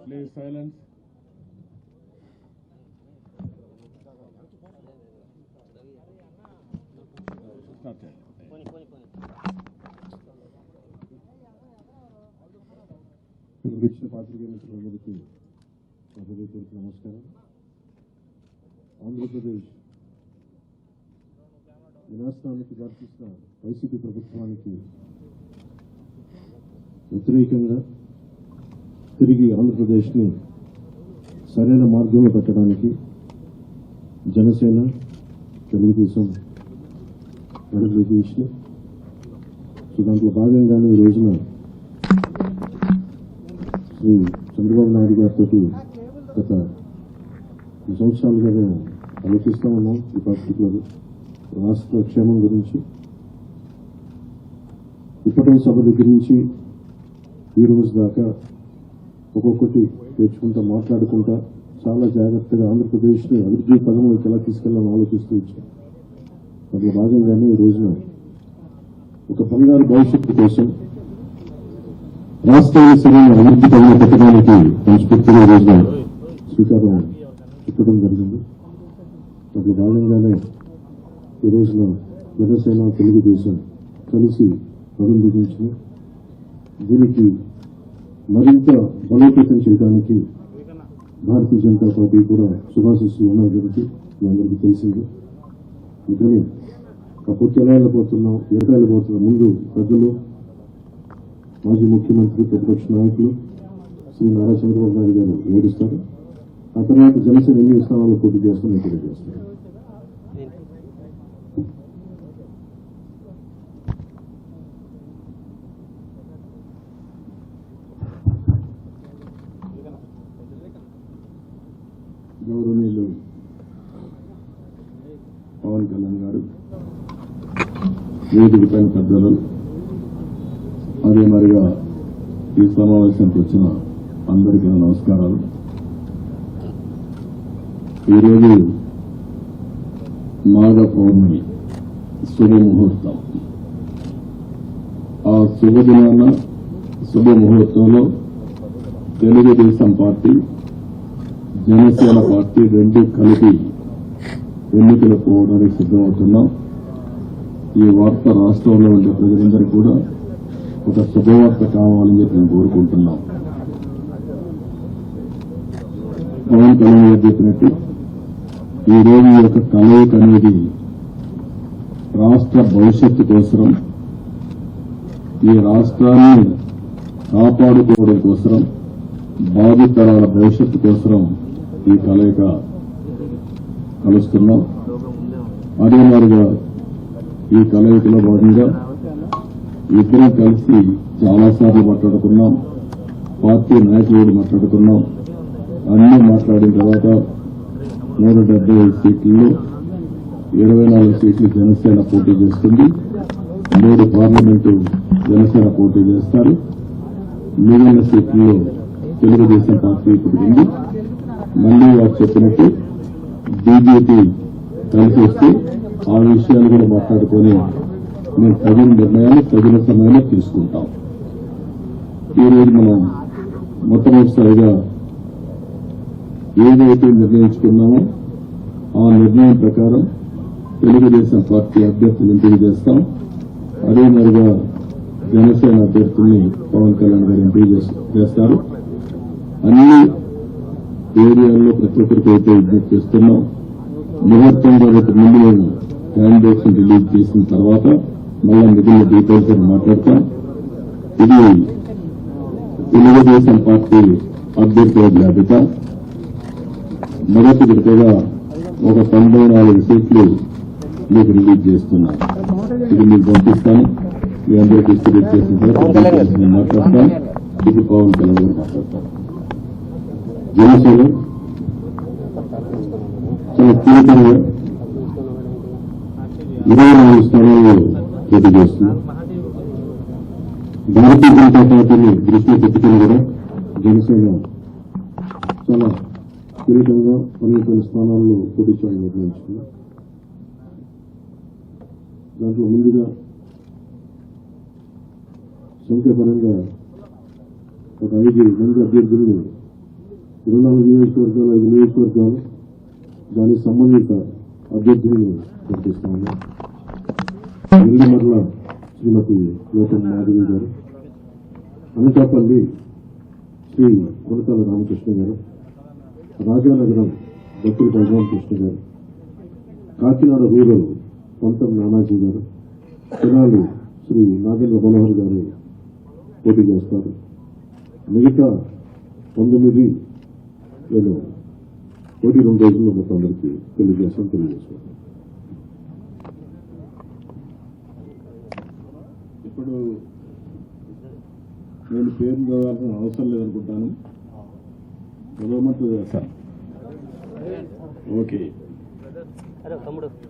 Please silence. విచ్చిన పాత్రికేయ మిత్రులందరికీ హృదయపూర్వక నమస్కారం. ఆంధ్రప్రదేశ్ వినాశనానికి దారితీసిన వైసీపీ ప్రభుత్వానికి వ్యతిరేకంగా తిరిగి ఆంధ్రప్రదేశ్ని సరైన మార్గంలో పెట్టడానికి జనసేన, తెలుగుదేశం అడుగులు తీసిన దాంట్లో భాగంగానే ఈ రోజున శ్రీ చంద్రబాబు నాయుడు గారితో గత 2 సంవత్సరాలుగా మేము ఆలోచిస్తూ ఉన్నాం. ఈ పర్టికులర్ రాష్ట్ర క్షేమం గురించి ఇప్పటి సభ దగ్గర నుంచి ఈ రోజు దాకా ఒక్కొక్కటి తెచ్చుకుంటా మాట్లాడుకుంటా చాలా జాగ్రత్తగా ఆంధ్రప్రదేశ్ని అభివృద్ధి పదంలోకి ఎలా తీసుకెళ్లాలని ఆలోచిస్తూ వచ్చాం. అందులో భాగంగానే ఈ రోజున ఒక బంగారు భవిష్యత్తు కోసం రాష్ట్రాన్ని సరైన అభివృద్ధి పనులు పెట్టడానికి సంస్కృతిగా ఈ రోజున శ్రీకారం చుట్టడం జరిగింది. అందులో భాగంగానే ఈ రోజున జనసేన, తెలుగుదేశం కలిసి ప్రారంభించిన దీనికి మరింత బలోపేతం చేయడానికి భారతీయ జనతా పార్టీ కూడా శుభాశిస్సులు ఉన్నది మీ అందరికీ తెలిసింది. అందుకని పూర్తి ఎలా వెళ్ళిపోతున్నాం, ఎక్కడ వెళ్ళిపోతున్నాం, ముందు ప్రజలు, మాజీ ముఖ్యమంత్రి, ప్రతిపక్ష నాయకులు శ్రీ నారా చంద్రబాబు నాయుడు గారు వివరిస్తారు. ఆ తర్వాత జనసేన ఎన్ని స్థానాల్లో పోటీ చేస్తామని తెలియజేస్తారు. గౌరవనీయులు పవన్ కళ్యాణ్ గారు, వేదిక పైన పెద్దలు, అదే మరిగా ఈ సమావేశానికి వచ్చిన అందరికీ నమస్కారాలు. ఈరోజు మాఘ పౌర్ణమి శుభముహూర్తం. ఆ శుభదినాన శుభముహూర్తంలో తెలుగుదేశం పార్టీ, జనసేన పార్టీ రెండు కలిపి ఎన్నికలు పోవడానికి సిద్దమవుతున్నాం. ఈ వార్త రాష్ట్రంలో ఉండే ప్రజలందరికీ కూడా ఒక శుభవార్త కావాలని చెప్పి మేము కోరుకుంటున్నాం. పవన్ కళ్యాణ్ గారు చెప్పినట్టు ఈ రోజు యొక్క కలయిక అనేది రాష్ట్ర భవిష్యత్తు కోసం, ఈ రాష్ట్రాన్ని కాపాడుకోవడం కోసం, భావితరాల భవిష్యత్తు కోసం ఈ కలయిక కలుస్తున్నాం. అదే మాదిరిగా ఈ కలయికలో భాగంగా ఇద్దరం కలిసి చాలాసార్లు మాట్లాడుకున్నాం. పార్టీ నాయకులు మాట్లాడుకున్నాం. అన్నీ మాట్లాడిన తర్వాత 175 సీట్లలో 24 సీట్లు జనసేన పోటీ చేస్తుంది. 3 పార్లమెంటు జనసేన పోటీ చేస్తారు. మిగిలిన సీట్లలో తెలుగుదేశం పార్టీ ఇప్పుడు ఉంది. మళ్లీ వారు చెప్పినట్టు బీజేపీ కలిసి వస్తే ఆ విషయాలు కూడా మాట్లాడుకొని మేము తగిన నిర్ణయాలు తగిన సమయంలో తీసుకుంటాం. ఈరోజు మనం మొట్టమొదటిసారిగా ఏదైతే నిర్ణయించుకున్నామో ఆ నిర్ణయం ప్రకారం తెలుగుదేశం పార్టీ అభ్యర్థులు ఎంపిక చేస్తాం. అదే మరిగా జనసేన అభ్యర్థుల్ని పవన్ కళ్యాణ్ గారు ఎంపిక చేస్తారు. అన్ని ఏరియాల్లో ప్రతి ఒక్కరికి అయితే విజ్ఞప్తి చేస్తున్నాం. ముహూర్తంగా రేపు ముందు మేము క్యాండిడేట్స్ రిలీజ్ చేసిన తర్వాత మళ్ళా మిగిలిన డీటెయిల్స్ మాట్లాడతాం. ఇది తెలుగుదేశం పార్టీ అభ్యర్థుల జాబితా. మొదటి విడతగా ఒక 94 సీట్లు మీకు రిలీజ్ చేస్తున్నాం. ఇది మీకు పంపిస్తాను. మీ అందరూ డిస్ట్రిబ్యూట్ చేసిన తర్వాత నేను మాట్లాడతాను. ఇది పవన్ కళ్యాణ్ గారు మాట్లాడతాను. జనసేన చాలా తీవ్రంగా 24 స్థానాల్లో పోటీ చేస్తున్నాం. భారతీయ జనతా పార్టీని దృష్టిలో పెట్టుకుని కూడా జనసేన చాలా తీవ్రంగా 12 స్థానాల్లో పోటీ చేయాలని నిర్ణయించుకున్నాం. దాంట్లో ముందుగా సంఖ్యాపరంగా ఒక 5 మంది అభ్యర్థులను 24 నియోజకవర్గాలు 5 నియోజకవర్గాలు దానికి సంబంధిత అభ్యర్థులను ప్రకటిస్తాము. నెల్లిమర్ల శ్రీమతి లోకం మాధవి గారు, అనకాపల్లి శ్రీ కొనకాల రామకృష్ణ గారు, రాజానగరం భక్తుల బలరామకృష్ణ గారు, కాకినాడ రూరల్ పంతం నానాజీ గారు, తెనాలి శ్రీ నాగేంద్ర మనోహర్ గారు పోటీ చేస్తారు. మిగతా 19 నేను పోటీ 2 రోజుల్లో మొత్తం అందరికీ తెలియజేస్తాను. ఇప్పుడు నేను పేరు చదవాల్సిన అవసరం లేదనుకుంటాను. చదవమంటూ చేస్తాను. ఓకే.